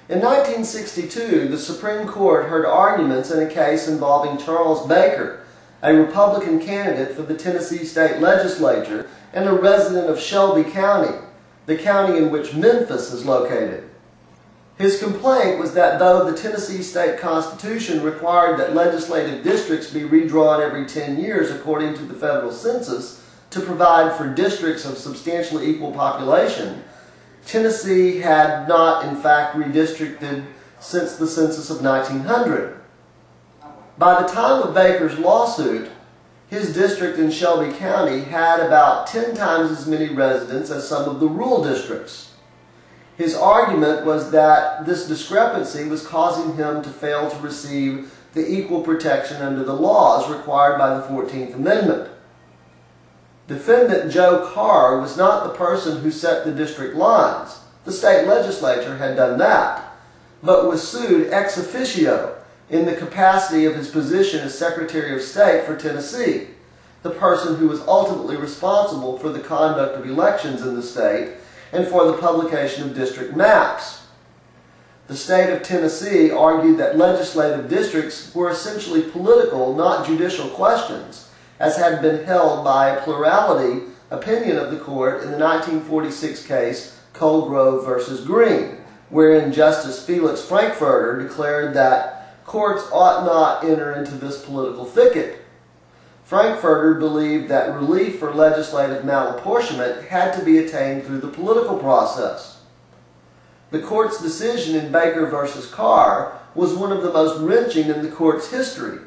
In 1962, the Supreme Court heard arguments in a case involving Charles Baker, a Republican candidate for the Tennessee State Legislature and a resident of Shelby County, the county in which Memphis is located. His complaint was that though the Tennessee State Constitution required that legislative districts be redrawn every 10 years according to the federal census to provide for districts of substantially equal population, Tennessee had not in fact redistricted since the census of 1900. By the time of Baker's lawsuit, his district in Shelby County had about 10 times as many residents as some of the rural districts. His argument was that this discrepancy was causing him to fail to receive the equal protection under the laws required by the 14th Amendment. Defendant Joe Carr was not the person who set the district lines. The state legislature had done that, but was sued ex officio in the capacity of his position as Secretary of State for Tennessee, the person who was ultimately responsible for the conduct of elections in the state and for the publication of district maps. The state of Tennessee argued that legislative districts were essentially political, not judicial questions, as had been held by a plurality opinion of the court in the 1946 case Colgrove v. Green, wherein Justice Felix Frankfurter declared that courts ought not enter into this political thicket. Frankfurter believed that relief for legislative malapportionment had to be attained through the political process. The court's decision in Baker v. Carr was one of the most wrenching in the court's history.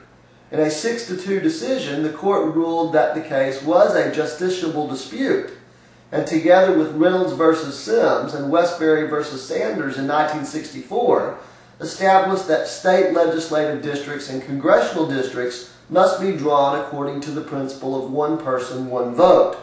In a 6-2 decision, the court ruled that the case was a justiciable dispute, and together with Reynolds v. Sims and Westbury v. Sanders in 1964, established that state legislative districts and congressional districts must be drawn according to the principle of one person, one vote.